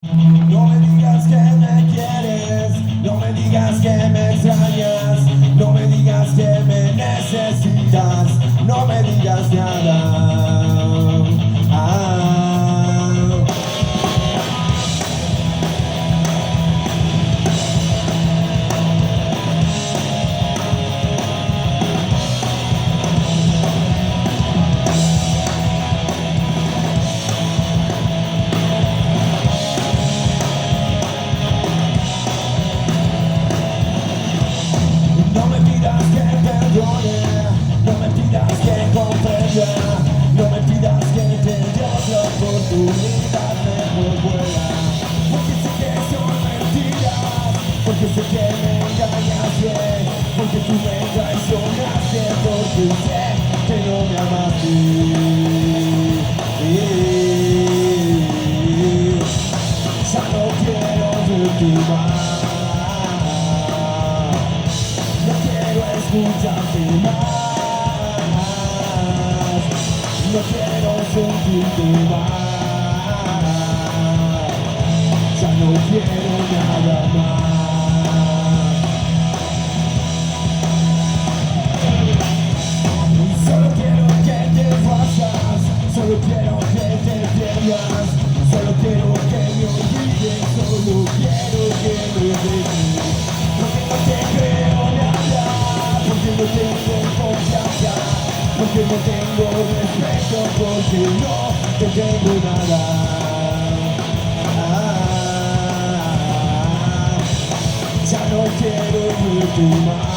No me digas que me quieres, no me digas que me extrañas, no me digas que me necesitas, no me digas nada. Ah. No me pidas que perdone, no me pidas que comprenda, no me pidas que te dé otra oportunidad, mejor vuela. Porque sé que son mentiras, porque sé que me engañaste, porque tú me traicionaste, porque sé que no me amaste. Ya no quiero verte más. No quiero escucharte más, no quiero sentirte más, ya no quiero nada más. Solo quiero que te vayas, solo quiero que te pierdas, solo quiero que me olvides, solo quiero que me dejes. Porque no te creo nada, porque no tengo confianza, porque no tengo respeto, porque no te tengo nada. Ya no quiero verte más.